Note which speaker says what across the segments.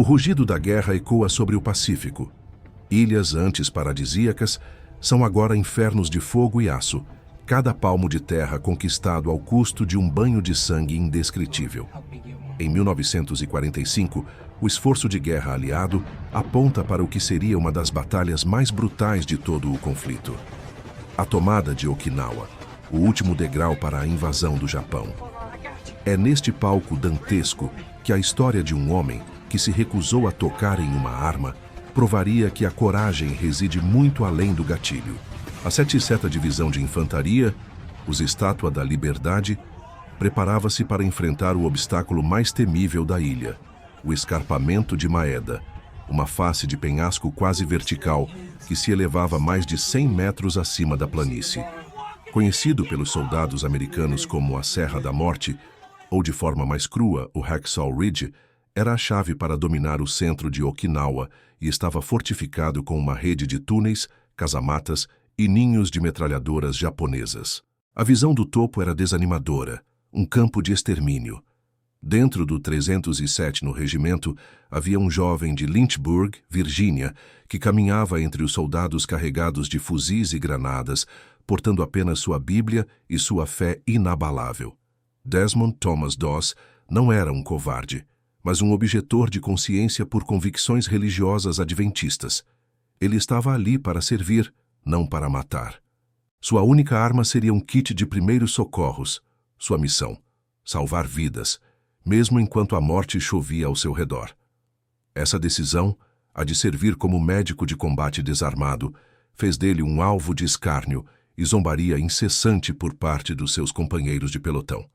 Speaker 1: O rugido da guerra ecoa sobre o Pacífico. Ilhas antes paradisíacas são agora infernos de fogo e aço, cada palmo de terra conquistado ao custo de um banho de sangue indescritível. Em 1945, o esforço de guerra aliado aponta para o que seria uma das batalhas mais brutais de todo o conflito. A tomada de Okinawa, o último degrau para a invasão do Japão. É neste palco dantesco que a história de um homem que se recusou a tocar em uma arma provaria que a coragem reside muito além do gatilho. A 7ª Divisão de Infantaria, os Estátua da Liberdade, preparava-se para enfrentar o obstáculo mais temível da ilha, o escarpamento de Maeda, uma face de penhasco quase vertical que se elevava mais de 100 metros acima da planície. Conhecido pelos soldados americanos como a Serra da Morte, ou de forma mais crua, o Hacksaw Ridge, era a chave para dominar o centro de Okinawa e estava fortificado com uma rede de túneis, casamatas e ninhos de metralhadoras japonesas. A visão do topo era desanimadora, um campo de extermínio. Dentro do 307 no regimento, havia um jovem de Lynchburg, Virgínia, que caminhava entre os soldados carregados de fuzis e granadas, portando apenas sua Bíblia e sua fé inabalável. Desmond Thomas Doss não era um covarde, mas um objetor de consciência por convicções religiosas adventistas. Ele estava ali para servir, não para matar. Sua única arma seria um kit de primeiros socorros. Sua missão: salvar vidas, mesmo enquanto a morte chovia ao seu redor. Essa decisão, a de servir como médico de combate desarmado, fez dele um alvo de escárnio e zombaria incessante por parte dos seus companheiros de pelotão.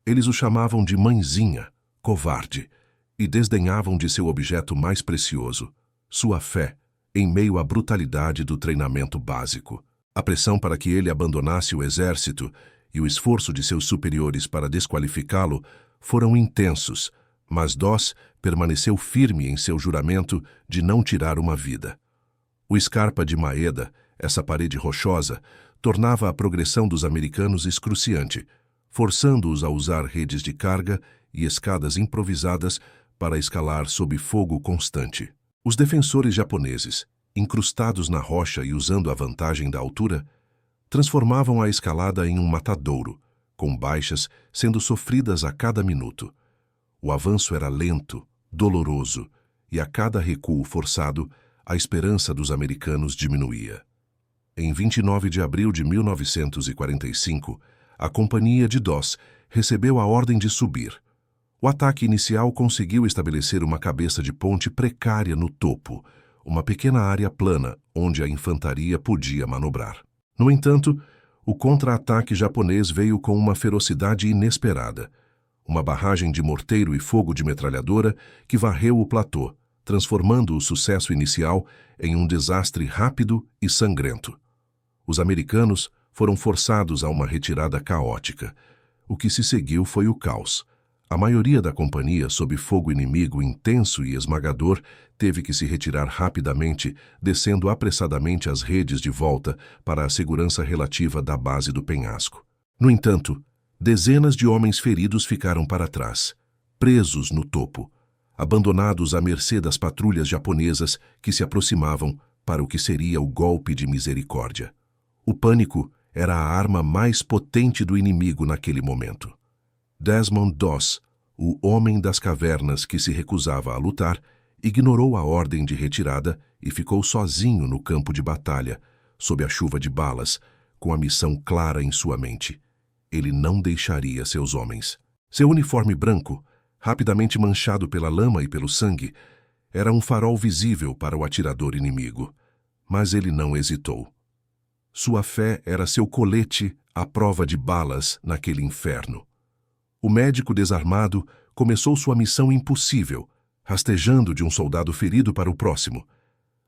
Speaker 1: Eles o chamavam de mãezinha, covarde, e desdenhavam de seu objeto mais precioso, sua fé, em meio à brutalidade do treinamento básico. A pressão para que ele abandonasse o exército e o esforço de seus superiores para desqualificá-lo foram intensos, mas Doss permaneceu firme em seu juramento de não tirar uma vida. O escarpa de Maeda, essa parede rochosa, tornava a progressão dos americanos excruciante, forçando-os a usar redes de carga e escadas improvisadas para escalar sob fogo constante. Os defensores japoneses, incrustados na rocha e usando a vantagem da altura, transformavam a escalada em um matadouro, com baixas sendo sofridas a cada minuto. O avanço era lento, doloroso, e a cada recuo forçado, a esperança dos americanos diminuía. Em 29 de abril de 1945, a companhia de Doss recebeu a ordem de subir. O ataque inicial conseguiu estabelecer uma cabeça de ponte precária no topo, uma pequena área plana onde a infantaria podia manobrar. No entanto, o contra-ataque japonês veio com uma ferocidade inesperada. Uma barragem de morteiro e fogo de metralhadora que varreu o platô, transformando o sucesso inicial em um desastre rápido e sangrento. Os americanos foram forçados a uma retirada caótica. O que se seguiu foi o caos. A maioria da companhia, sob fogo inimigo intenso e esmagador, teve que se retirar rapidamente, descendo apressadamente as redes de volta para a segurança relativa da base do penhasco. No entanto, dezenas de homens feridos ficaram para trás, presos no topo, abandonados à mercê das patrulhas japonesas que se aproximavam para o que seria o golpe de misericórdia. O pânico era a arma mais potente do inimigo naquele momento. Desmond Doss, o homem das cavernas que se recusava a lutar, ignorou a ordem de retirada e ficou sozinho no campo de batalha, sob a chuva de balas, com a missão clara em sua mente. Ele não deixaria seus homens. Seu uniforme branco, rapidamente manchado pela lama e pelo sangue, era um farol visível para o atirador inimigo. Mas ele não hesitou. Sua fé era seu colete à prova de balas naquele inferno. O médico desarmado começou sua missão impossível, rastejando de um soldado ferido para o próximo,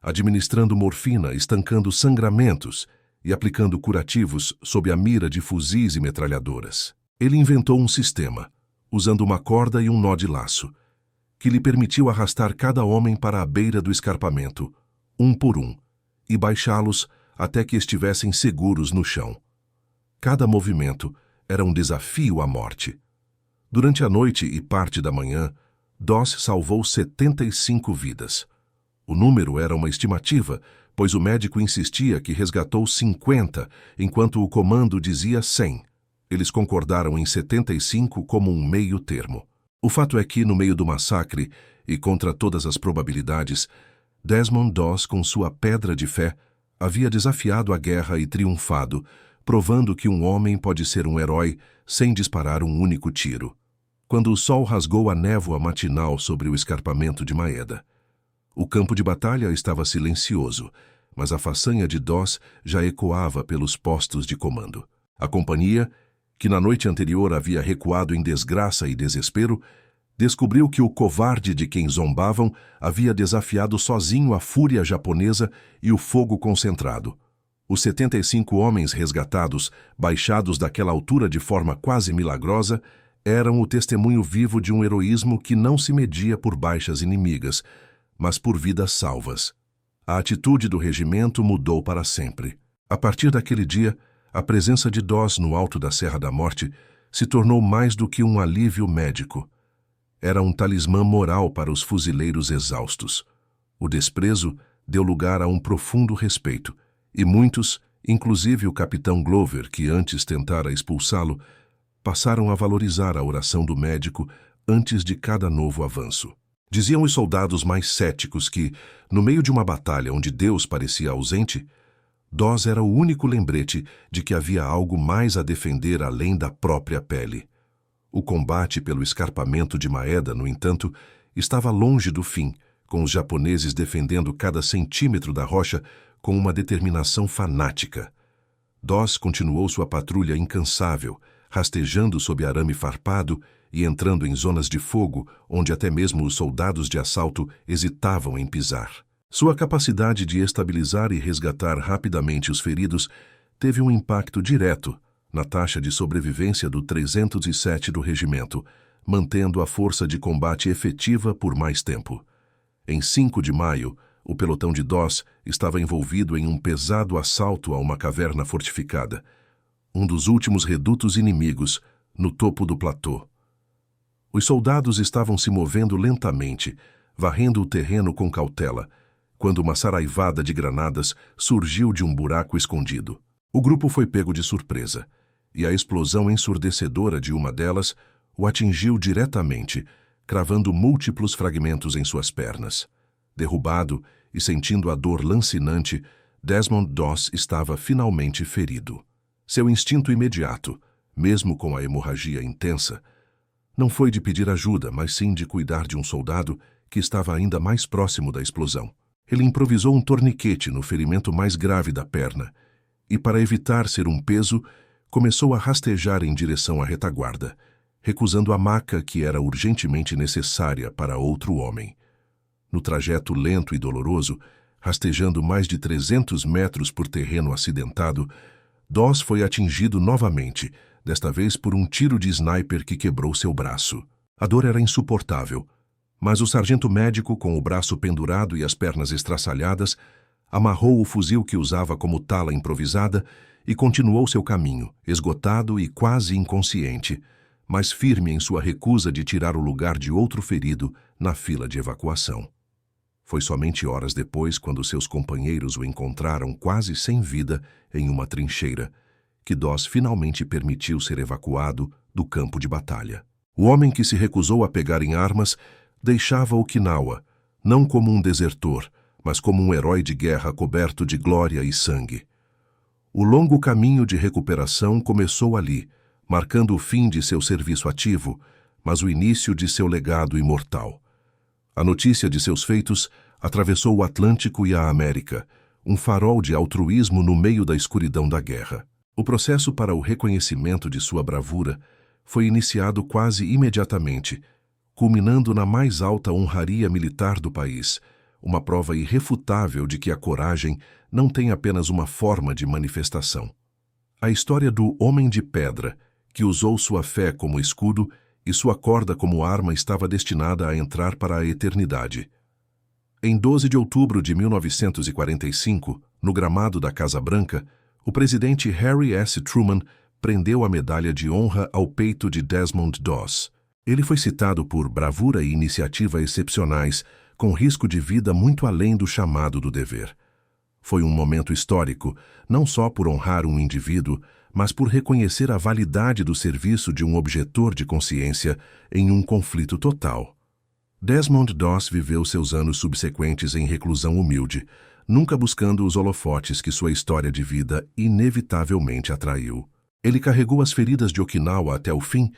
Speaker 1: administrando morfina, estancando sangramentos e aplicando curativos sob a mira de fuzis e metralhadoras. Ele inventou um sistema, usando uma corda e um nó de laço, que lhe permitiu arrastar cada homem para a beira do escarpamento, um por um, e baixá-los até que estivessem seguros no chão. Cada movimento era um desafio à morte. Durante a noite e parte da manhã, Doss salvou 75 vidas. O número era uma estimativa, pois o médico insistia que resgatou 50, enquanto o comando dizia 100. Eles concordaram em 75 como um meio termo. O fato é que, no meio do massacre, e contra todas as probabilidades, Desmond Doss, com sua pedra de fé, havia desafiado a guerra e triunfado, provando que um homem pode ser um herói sem disparar um único tiro. Quando o sol rasgou a névoa matinal sobre o escarpamento de Maeda. O campo de batalha estava silencioso, mas a façanha de Doss já ecoava pelos postos de comando. A companhia, que na noite anterior havia recuado em desgraça e desespero, descobriu que o covarde de quem zombavam havia desafiado sozinho a fúria japonesa e o fogo concentrado. Os 75 homens resgatados, baixados daquela altura de forma quase milagrosa, eram o testemunho vivo de um heroísmo que não se media por baixas inimigas, mas por vidas salvas. A atitude do regimento mudou para sempre. A partir daquele dia, a presença de Doss no alto da Serra da Morte se tornou mais do que um alívio médico. Era um talismã moral para os fuzileiros exaustos. O desprezo deu lugar a um profundo respeito, e muitos, inclusive o capitão Glover, que antes tentara expulsá-lo, passaram a valorizar a oração do médico antes de cada novo avanço. Diziam os soldados mais céticos que, no meio de uma batalha onde Deus parecia ausente, Doss era o único lembrete de que havia algo mais a defender além da própria pele. O combate pelo escarpamento de Maeda, no entanto, estava longe do fim, com os japoneses defendendo cada centímetro da rocha com uma determinação fanática. Doss continuou sua patrulha incansável, rastejando sob arame farpado e entrando em zonas de fogo onde até mesmo os soldados de assalto hesitavam em pisar. Sua capacidade de estabilizar e resgatar rapidamente os feridos teve um impacto direto na taxa de sobrevivência do 307 do regimento, mantendo a força de combate efetiva por mais tempo. Em 5 de maio, o pelotão de Doss estava envolvido em um pesado assalto a uma caverna fortificada, um dos últimos redutos inimigos no topo do platô. Os soldados estavam se movendo lentamente, varrendo o terreno com cautela, quando uma saraivada de granadas surgiu de um buraco escondido. O grupo foi pego de surpresa, e a explosão ensurdecedora de uma delas o atingiu diretamente, cravando múltiplos fragmentos em suas pernas. Derrubado e sentindo a dor lancinante, Desmond Doss estava finalmente ferido. Seu instinto imediato, mesmo com a hemorragia intensa, não foi de pedir ajuda, mas sim de cuidar de um soldado que estava ainda mais próximo da explosão. Ele improvisou um torniquete no ferimento mais grave da perna e, para evitar ser um peso, começou a rastejar em direção à retaguarda, recusando a maca que era urgentemente necessária para outro homem. No trajeto lento e doloroso, rastejando mais de 300 metros por terreno acidentado, Doss foi atingido novamente, desta vez por um tiro de sniper que quebrou seu braço. A dor era insuportável, mas o sargento médico, com o braço pendurado e as pernas estraçalhadas, amarrou o fuzil que usava como tala improvisada e continuou seu caminho, esgotado e quase inconsciente, mas firme em sua recusa de tirar o lugar de outro ferido na fila de evacuação. Foi somente horas depois, quando seus companheiros o encontraram quase sem vida em uma trincheira, que Doss finalmente permitiu ser evacuado do campo de batalha. O homem que se recusou a pegar em armas deixava Okinawa, não como um desertor, mas como um herói de guerra coberto de glória e sangue. O longo caminho de recuperação começou ali, marcando o fim de seu serviço ativo, mas o início de seu legado imortal. A notícia de seus feitos atravessou o Atlântico e a América, um farol de altruísmo no meio da escuridão da guerra. O processo para o reconhecimento de sua bravura foi iniciado quase imediatamente, culminando na mais alta honraria militar do país, uma prova irrefutável de que a coragem não tem apenas uma forma de manifestação. A história do Homem de Pedra, que usou sua fé como escudo e sua corda como arma, estava destinada a entrar para a eternidade. Em 12 de outubro de 1945, no gramado da Casa Branca, o presidente Harry S. Truman prendeu a medalha de honra ao peito de Desmond Doss. Ele foi citado por bravura e iniciativa excepcionais, com risco de vida muito além do chamado do dever. Foi um momento histórico, não só por honrar um indivíduo, mas por reconhecer a validade do serviço de um objetor de consciência em um conflito total. Desmond Doss viveu seus anos subsequentes em reclusão humilde, nunca buscando os holofotes que sua história de vida inevitavelmente atraiu. Ele carregou as feridas de Okinawa até o fim,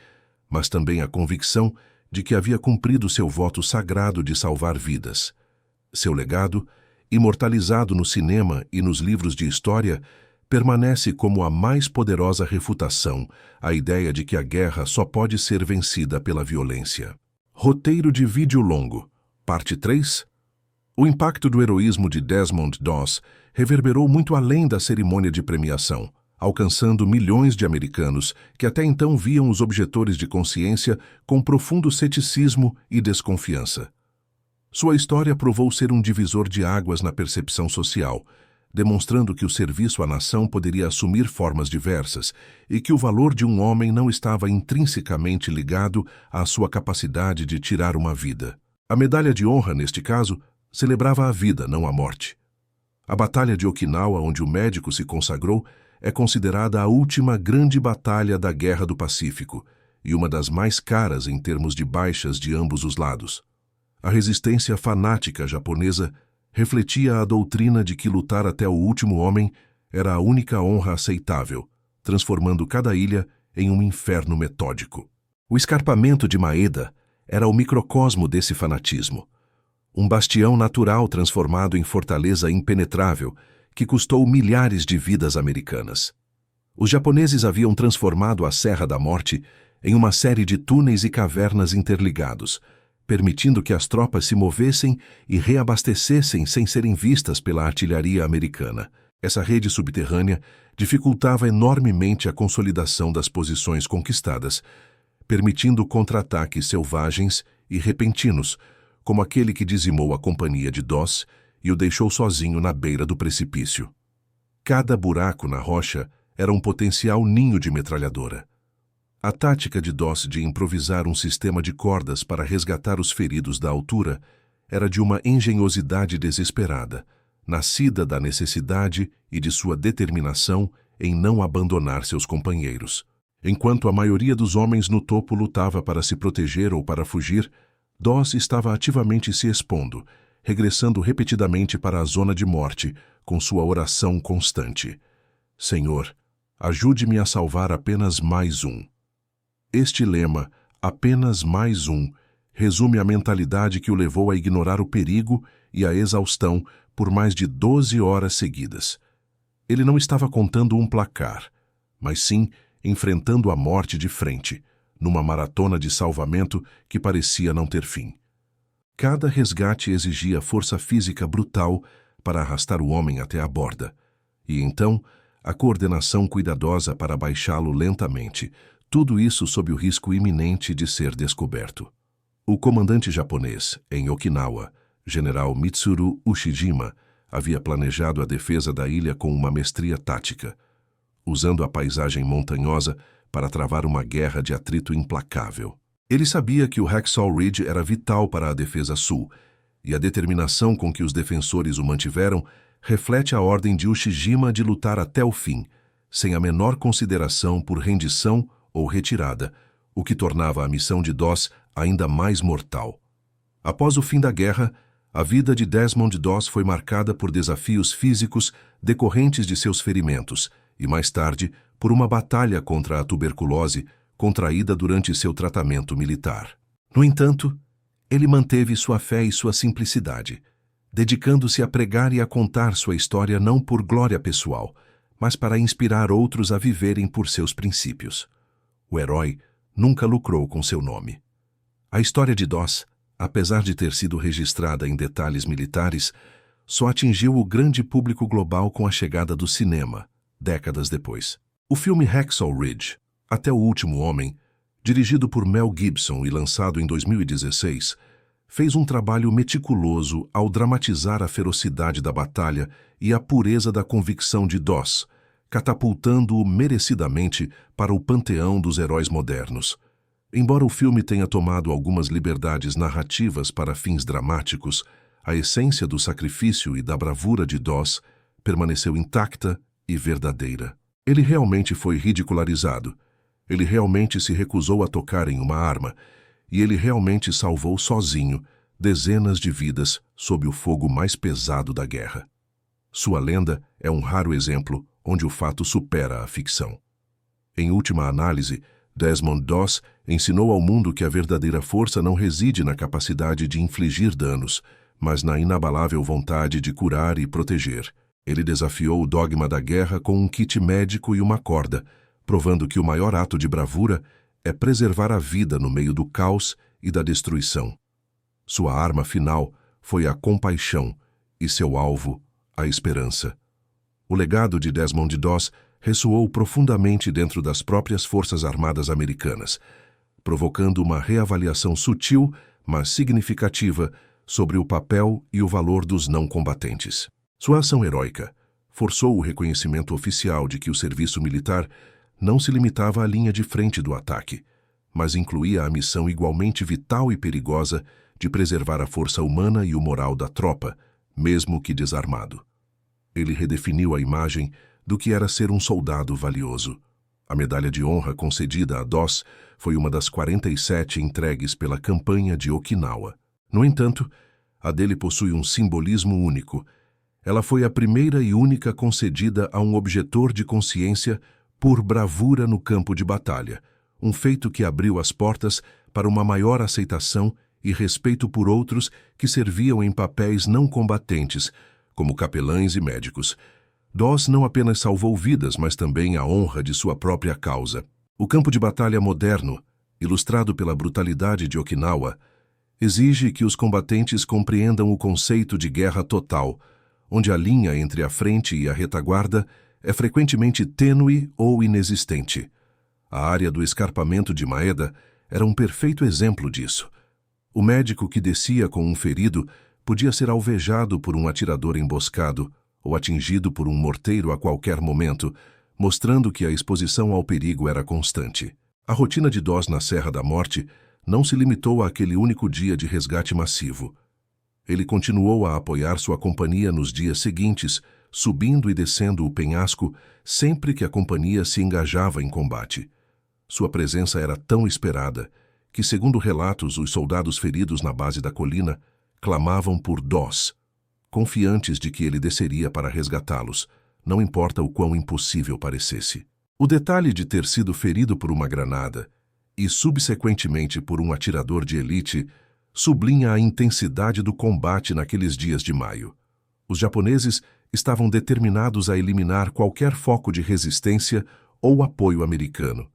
Speaker 1: mas também a convicção de que havia cumprido seu voto sagrado de salvar vidas. Seu legado, imortalizado no cinema e nos livros de história, permanece como a mais poderosa refutação à ideia de que a guerra só pode ser vencida pela violência. Roteiro de vídeo longo, parte 3. O impacto do heroísmo de Desmond Doss reverberou muito além da cerimônia de premiação, alcançando milhões de americanos que até então viam os objetores de consciência com profundo ceticismo e desconfiança. Sua história provou ser um divisor de águas na percepção social, demonstrando que o serviço à nação poderia assumir formas diversas e que o valor de um homem não estava intrinsecamente ligado à sua capacidade de tirar uma vida. A medalha de honra, neste caso, celebrava a vida, não a morte. A Batalha de Okinawa, onde o médico se consagrou, é considerada a última grande batalha da Guerra do Pacífico e uma das mais caras em termos de baixas de ambos os lados. A resistência fanática japonesa refletia a doutrina de que lutar até o último homem era a única honra aceitável, transformando cada ilha em um inferno metódico. O escarpamento de Maeda era o microcosmo desse fanatismo, um bastião natural transformado em fortaleza impenetrável que custou milhares de vidas americanas. Os japoneses haviam transformado a Serra da Morte em uma série de túneis e cavernas interligados, permitindo que as tropas se movessem e reabastecessem sem serem vistas pela artilharia americana. Essa rede subterrânea dificultava enormemente a consolidação das posições conquistadas, permitindo contra-ataques selvagens e repentinos, como aquele que dizimou a companhia de Doss e o deixou sozinho na beira do precipício. Cada buraco na rocha era um potencial ninho de metralhadora. A tática de Doss de improvisar um sistema de cordas para resgatar os feridos da altura era de uma engenhosidade desesperada, nascida da necessidade e de sua determinação em não abandonar seus companheiros. Enquanto a maioria dos homens no topo lutava para se proteger ou para fugir, Doss estava ativamente se expondo, regressando repetidamente para a zona de morte com sua oração constante. Senhor, ajude-me a salvar apenas mais um. Este lema, apenas mais um, resume a mentalidade que o levou a ignorar o perigo e a exaustão por mais de 12 horas seguidas. Ele não estava contando um placar, mas sim enfrentando a morte de frente, numa maratona de salvamento que parecia não ter fim. Cada resgate exigia força física brutal para arrastar o homem até a borda, e então a coordenação cuidadosa para baixá-lo lentamente, tudo isso sob o risco iminente de ser descoberto. O comandante japonês, em Okinawa, general Mitsuru Ushijima, havia planejado a defesa da ilha com uma mestria tática, usando a paisagem montanhosa para travar uma guerra de atrito implacável. Ele sabia que o Hacksaw Ridge era vital para a defesa sul, e a determinação com que os defensores o mantiveram reflete a ordem de Ushijima de lutar até o fim, sem a menor consideração por rendição ou retirada, o que tornava a missão de Doss ainda mais mortal. Após o fim da guerra, a vida de Desmond Doss foi marcada por desafios físicos decorrentes de seus ferimentos e, mais tarde, por uma batalha contra a tuberculose contraída durante seu tratamento militar. No entanto, ele manteve sua fé e sua simplicidade, dedicando-se a pregar e a contar sua história não por glória pessoal, mas para inspirar outros a viverem por seus princípios. O herói nunca lucrou com seu nome. A história de Doss, apesar de ter sido registrada em detalhes militares, só atingiu o grande público global com a chegada do cinema, décadas depois. O filme Hacksaw Ridge, Até o Último Homem, dirigido por Mel Gibson e lançado em 2016, fez um trabalho meticuloso ao dramatizar a ferocidade da batalha e a pureza da convicção de Doss, catapultando-o merecidamente para o panteão dos heróis modernos. Embora o filme tenha tomado algumas liberdades narrativas para fins dramáticos, a essência do sacrifício e da bravura de Doss permaneceu intacta e verdadeira. Ele realmente foi ridicularizado. Ele realmente se recusou a tocar em uma arma. E ele realmente salvou sozinho dezenas de vidas sob o fogo mais pesado da guerra. Sua lenda é um raro exemplo onde o fato supera a ficção. Em última análise, Desmond Doss ensinou ao mundo que a verdadeira força não reside na capacidade de infligir danos, mas na inabalável vontade de curar e proteger. Ele desafiou o dogma da guerra com um kit médico e uma corda, provando que o maior ato de bravura é preservar a vida no meio do caos e da destruição. Sua arma final foi a compaixão e seu alvo, a esperança. O legado de Desmond Doss ressoou profundamente dentro das próprias Forças Armadas americanas, provocando uma reavaliação sutil, mas significativa, sobre o papel e o valor dos não combatentes. Sua ação heróica forçou o reconhecimento oficial de que o serviço militar não se limitava à linha de frente do ataque, mas incluía a missão igualmente vital e perigosa de preservar a força humana e o moral da tropa, mesmo que desarmado. Ele redefiniu a imagem do que era ser um soldado valioso. A medalha de honra concedida a Doss foi uma das 47 entregues pela campanha de Okinawa. No entanto, a dele possui um simbolismo único. Ela foi a primeira e única concedida a um objetor de consciência por bravura no campo de batalha, um feito que abriu as portas para uma maior aceitação e respeito por outros que serviam em papéis não combatentes, como capelães e médicos. Doss não apenas salvou vidas, mas também a honra de sua própria causa. O campo de batalha moderno, ilustrado pela brutalidade de Okinawa, exige que os combatentes compreendam o conceito de guerra total, onde a linha entre a frente e a retaguarda é frequentemente tênue ou inexistente. A área do escarpamento de Maeda era um perfeito exemplo disso. O médico que descia com um ferido podia ser alvejado por um atirador emboscado ou atingido por um morteiro a qualquer momento, mostrando que a exposição ao perigo era constante. A rotina de Doss na Serra da Morte não se limitou àquele único dia de resgate massivo. Ele continuou a apoiar sua companhia nos dias seguintes, subindo e descendo o penhasco sempre que a companhia se engajava em combate. Sua presença era tão esperada que, segundo relatos, os soldados feridos na base da colina clamavam por Doss, confiantes de que ele desceria para resgatá-los, não importa o quão impossível parecesse. O detalhe de ter sido ferido por uma granada e, subsequentemente, por um atirador de elite, sublinha a intensidade do combate naqueles dias de maio. Os japoneses estavam determinados a eliminar qualquer foco de resistência ou apoio americano.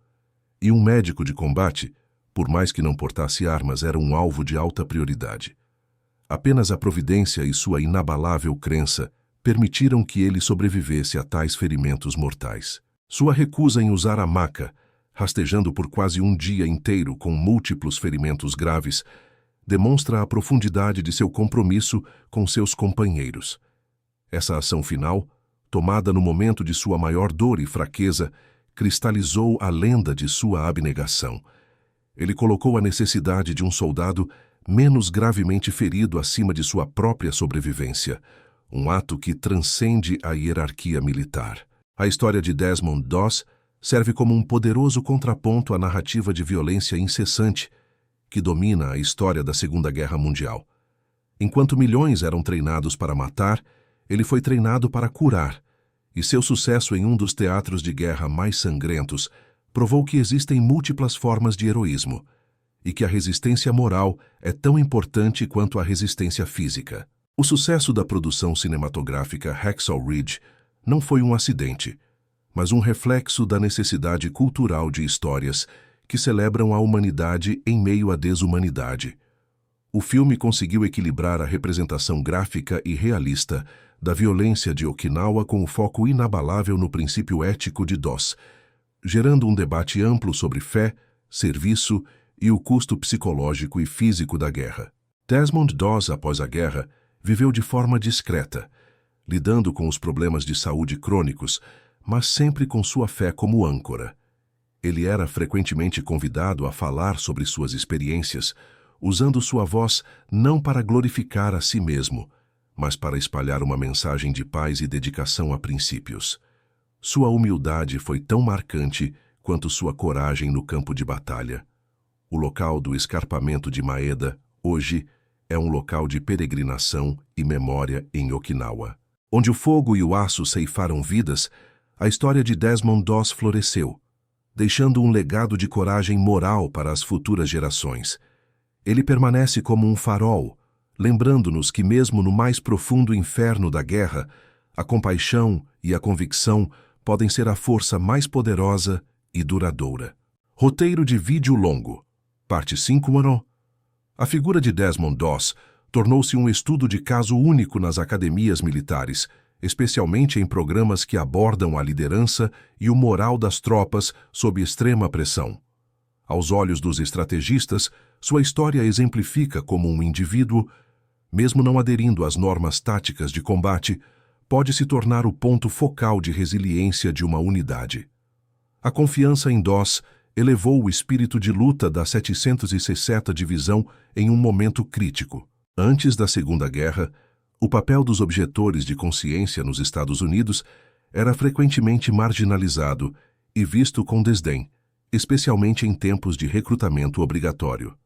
Speaker 1: E um médico de combate, por mais que não portasse armas, era um alvo de alta prioridade. Apenas a providência e sua inabalável crença permitiram que ele sobrevivesse a tais ferimentos mortais. Sua recusa em usar a maca, rastejando por quase um dia inteiro com múltiplos ferimentos graves, demonstra a profundidade de seu compromisso com seus companheiros. Essa ação final, tomada no momento de sua maior dor e fraqueza, cristalizou a lenda de sua abnegação. Ele colocou a necessidade de um soldado menos gravemente ferido acima de sua própria sobrevivência, um ato que transcende a hierarquia militar. A história de Desmond Doss serve como um poderoso contraponto à narrativa de violência incessante que domina a história da Segunda Guerra Mundial. Enquanto milhões eram treinados para matar, ele foi treinado para curar, e seu sucesso em um dos teatros de guerra mais sangrentos provou que existem múltiplas formas de heroísmo, e que a resistência moral é tão importante quanto a resistência física. O sucesso da produção cinematográfica Hacksaw Ridge não foi um acidente, mas um reflexo da necessidade cultural de histórias que celebram a humanidade em meio à desumanidade. O filme conseguiu equilibrar a representação gráfica e realista da violência de Okinawa com o foco inabalável no princípio ético de Doss, gerando um debate amplo sobre fé, serviço e o custo psicológico e físico da guerra. Desmond Doss, após a guerra, viveu de forma discreta, lidando com os problemas de saúde crônicos, mas sempre com sua fé como âncora. Ele era frequentemente convidado a falar sobre suas experiências, usando sua voz não para glorificar a si mesmo, mas para espalhar uma mensagem de paz e dedicação a princípios. Sua humildade foi tão marcante quanto sua coragem no campo de batalha. O local do escarpamento de Maeda, hoje, é um local de peregrinação e memória em Okinawa. Onde o fogo e o aço ceifaram vidas, a história de Desmond Doss floresceu, deixando um legado de coragem moral para as futuras gerações. Ele permanece como um farol, lembrando-nos que mesmo no mais profundo inferno da guerra, a compaixão e a convicção podem ser a força mais poderosa e duradoura. Roteiro de vídeo longo. Parte 5. A figura de Desmond Doss tornou-se um estudo de caso único nas academias militares, especialmente em programas que abordam a liderança e o moral das tropas sob extrema pressão. Aos olhos dos estrategistas, sua história exemplifica como um indivíduo, mesmo não aderindo às normas táticas de combate, pode se tornar o ponto focal de resiliência de uma unidade. A confiança em Doss elevou o espírito de luta da 760ª Divisão em um momento crítico. Antes da Segunda Guerra, o papel dos objetores de consciência nos Estados Unidos era frequentemente marginalizado e visto com desdém, especialmente em tempos de recrutamento obrigatório.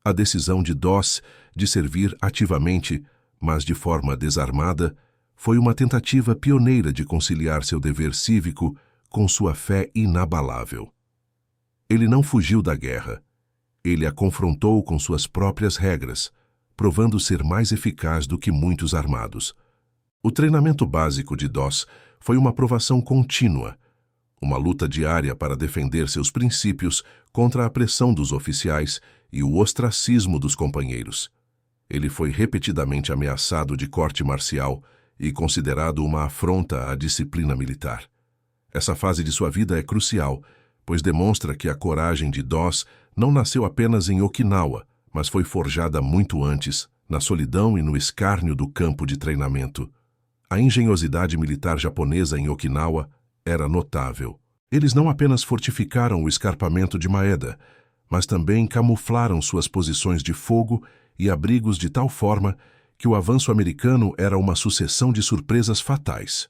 Speaker 1: A decisão de Doss de servir ativamente, mas de forma desarmada, foi uma tentativa pioneira de conciliar seu dever cívico com sua fé inabalável. Ele não fugiu da guerra. Ele a confrontou com suas próprias regras, provando ser mais eficaz do que muitos armados. O treinamento básico de Doss foi uma provação contínua, uma luta diária para defender seus princípios contra a pressão dos oficiais e o ostracismo dos companheiros. Ele foi repetidamente ameaçado de corte marcial e considerado uma afronta à disciplina militar. Essa fase de sua vida é crucial, pois demonstra que a coragem de Doss não nasceu apenas em Okinawa, mas foi forjada muito antes, na solidão e no escárnio do campo de treinamento. A engenhosidade militar japonesa em Okinawa era notável. Eles não apenas fortificaram o escarpamento de Maeda, mas também camuflaram suas posições de fogo e abrigos de tal forma que o avanço americano era uma sucessão de surpresas fatais.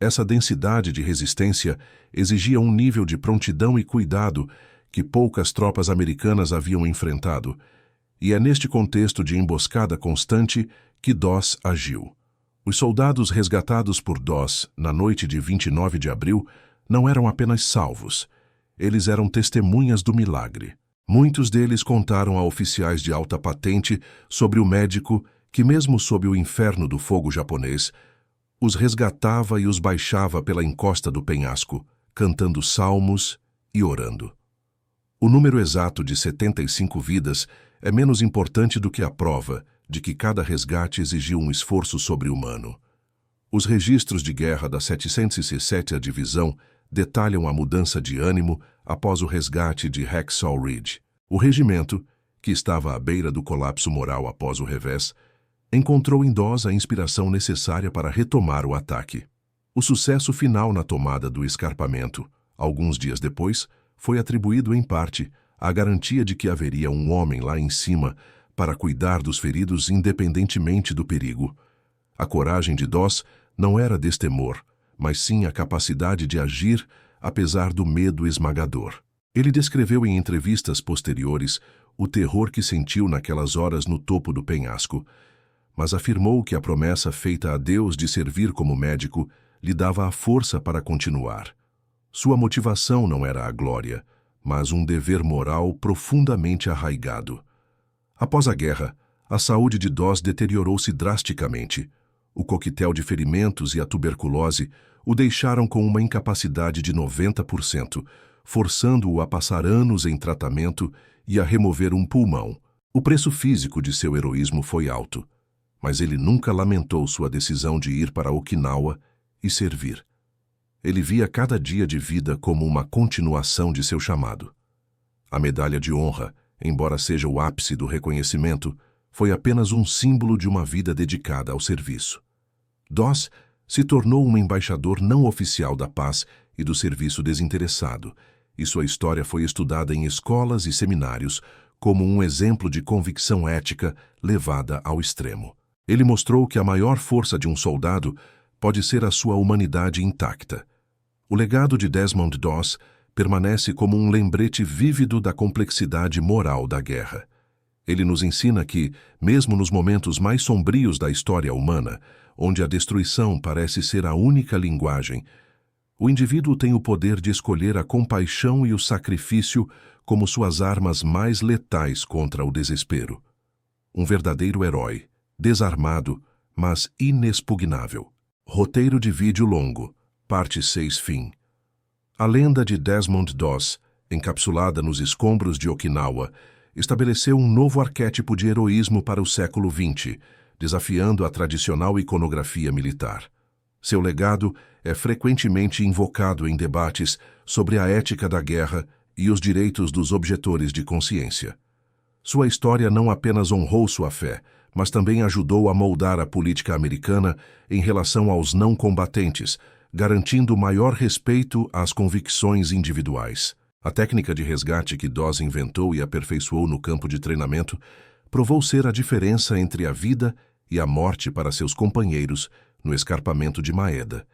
Speaker 1: Essa densidade de resistência exigia um nível de prontidão e cuidado que poucas tropas americanas haviam enfrentado, e é neste contexto de emboscada constante que Doss agiu. Os soldados resgatados por Doss na noite de 29 de abril não eram apenas salvos, eles eram testemunhas do milagre. Muitos deles contaram a oficiais de alta patente sobre o médico que, mesmo sob o inferno do fogo japonês, os resgatava e os baixava pela encosta do penhasco, cantando salmos e orando. O número exato de 75 vidas é menos importante do que a prova de que cada resgate exigiu um esforço sobre-humano. Os registros de guerra da 707ª Divisão detalham a mudança de ânimo após o resgate de Hacksaw Ridge. O regimento, que estava à beira do colapso moral após o revés, encontrou em Doss a inspiração necessária para retomar o ataque. O sucesso final na tomada do escarpamento, alguns dias depois, foi atribuído em parte à garantia de que haveria um homem lá em cima para cuidar dos feridos independentemente do perigo. A coragem de Doss não era destemor, mas sim a capacidade de agir apesar do medo esmagador. Ele descreveu em entrevistas posteriores o terror que sentiu naquelas horas no topo do penhasco, mas afirmou que a promessa feita a Deus de servir como médico lhe dava a força para continuar. Sua motivação não era a glória, mas um dever moral profundamente arraigado. Após a guerra, a saúde de Doss deteriorou-se drasticamente. O coquetel de ferimentos e a tuberculose o deixaram com uma incapacidade de 90%, forçando-o a passar anos em tratamento e a remover um pulmão. O preço físico de seu heroísmo foi alto, mas ele nunca lamentou sua decisão de ir para Okinawa e servir. Ele via cada dia de vida como uma continuação de seu chamado. A medalha de honra, embora seja o ápice do reconhecimento, foi apenas um símbolo de uma vida dedicada ao serviço. Doss se tornou um embaixador não oficial da paz e do serviço desinteressado, e sua história foi estudada em escolas e seminários como um exemplo de convicção ética levada ao extremo. Ele mostrou que a maior força de um soldado pode ser a sua humanidade intacta. O legado de Desmond Doss permanece como um lembrete vívido da complexidade moral da guerra. Ele nos ensina que, mesmo nos momentos mais sombrios da história humana, onde a destruição parece ser a única linguagem, o indivíduo tem o poder de escolher a compaixão e o sacrifício como suas armas mais letais contra o desespero. Um verdadeiro herói, desarmado, mas inexpugnável. Roteiro de vídeo longo, parte 6 fim. A lenda de Desmond Doss, encapsulada nos escombros de Okinawa, estabeleceu um novo arquétipo de heroísmo para o século XX, desafiando a tradicional iconografia militar. Seu legado é frequentemente invocado em debates sobre a ética da guerra e os direitos dos objetores de consciência. Sua história não apenas honrou sua fé, mas também ajudou a moldar a política americana em relação aos não combatentes, garantindo maior respeito às convicções individuais. A técnica de resgate que Doss inventou e aperfeiçoou no campo de treinamento provou ser a diferença entre a vida e a morte para seus companheiros no escarpamento de Maeda.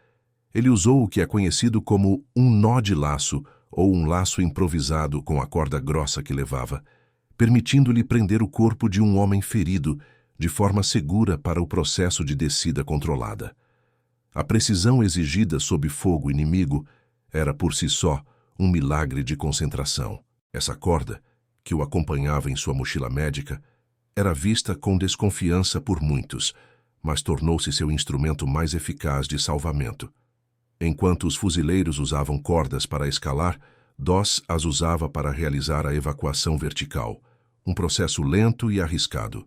Speaker 1: Ele usou o que é conhecido como um nó de laço ou um laço improvisado com a corda grossa que levava, permitindo-lhe prender o corpo de um homem ferido de forma segura para o processo de descida controlada. A precisão exigida sob fogo inimigo era por si só um milagre de concentração. Essa corda, que o acompanhava em sua mochila médica, era vista com desconfiança por muitos, mas tornou-se seu instrumento mais eficaz de salvamento. Enquanto os fuzileiros usavam cordas para escalar, Doss as usava para realizar a evacuação vertical, um processo lento e arriscado.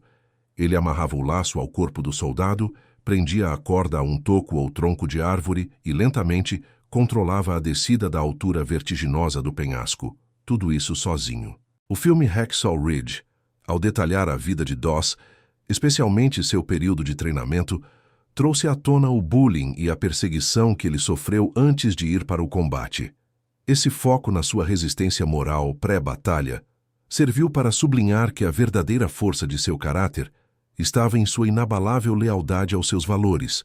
Speaker 1: Ele amarrava o laço ao corpo do soldado, prendia a corda a um toco ou tronco de árvore e, lentamente, controlava a descida da altura vertiginosa do penhasco, tudo isso sozinho. O filme Hacksaw Ridge, ao detalhar a vida de Doss, especialmente seu período de treinamento, trouxe à tona o bullying e a perseguição que ele sofreu antes de ir para o combate. Esse foco na sua resistência moral pré-batalha serviu para sublinhar que a verdadeira força de seu caráter estava em sua inabalável lealdade aos seus valores,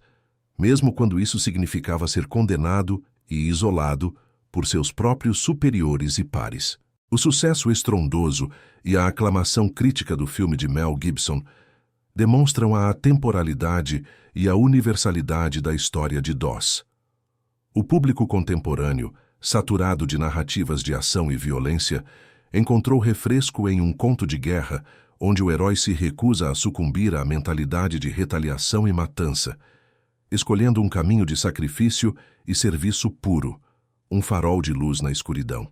Speaker 1: mesmo quando isso significava ser condenado e isolado por seus próprios superiores e pares. O sucesso estrondoso e a aclamação crítica do filme de Mel Gibson demonstram a atemporalidade e a universalidade da história de Doss. O público contemporâneo, saturado de narrativas de ação e violência, encontrou refresco em um conto de guerra onde o herói se recusa a sucumbir à mentalidade de retaliação e matança, escolhendo um caminho de sacrifício e serviço puro, um farol de luz na escuridão.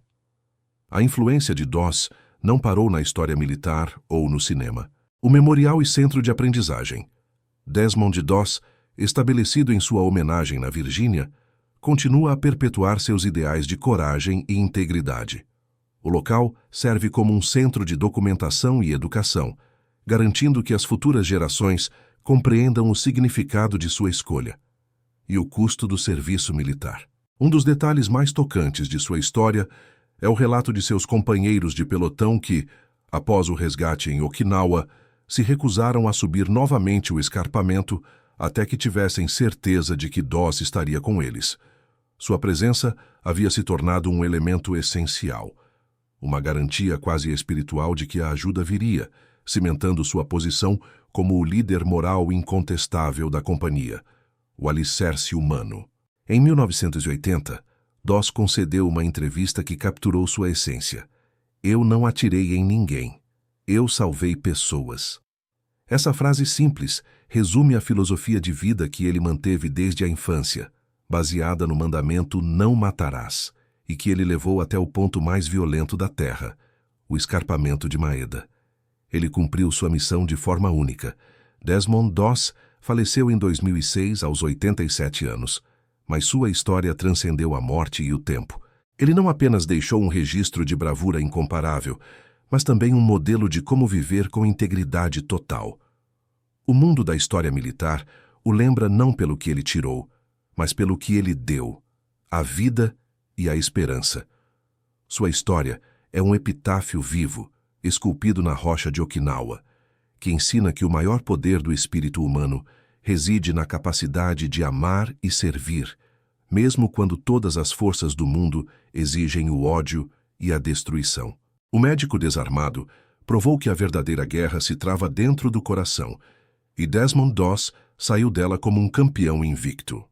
Speaker 1: A influência de Doss não parou na história militar ou no cinema. O Memorial e Centro de Aprendizagem Desmond Doss, estabelecido em sua homenagem na Virgínia, continua a perpetuar seus ideais de coragem e integridade. O local serve como um centro de documentação e educação, garantindo que as futuras gerações compreendam o significado de sua escolha e o custo do serviço militar. Um dos detalhes mais tocantes de sua história é o relato de seus companheiros de pelotão que, após o resgate em Okinawa, se recusaram a subir novamente o escarpamento até que tivessem certeza de que Doss estaria com eles. Sua presença havia se tornado um elemento essencial, uma garantia quase espiritual de que a ajuda viria, cimentando sua posição como o líder moral incontestável da companhia, o alicerce humano. Em 1980, Doss concedeu uma entrevista que capturou sua essência. Eu não atirei em ninguém. Eu salvei pessoas. Essa frase simples resume a filosofia de vida que ele manteve desde a infância, baseada no mandamento não matarás, e que ele levou até o ponto mais violento da Terra, o escarpamento de Maeda. Ele cumpriu sua missão de forma única. Desmond Doss faleceu em 2006 aos 87 anos, mas sua história transcendeu a morte e o tempo. Ele não apenas deixou um registro de bravura incomparável, mas também um modelo de como viver com integridade total. O mundo da história militar o lembra não pelo que ele tirou, mas pelo que ele deu, a vida e a esperança. Sua história é um epitáfio vivo, esculpido na rocha de Okinawa, que ensina que o maior poder do espírito humano reside na capacidade de amar e servir, mesmo quando todas as forças do mundo exigem o ódio e a destruição. O médico desarmado provou que a verdadeira guerra se trava dentro do coração, e Desmond Doss saiu dela como um campeão invicto.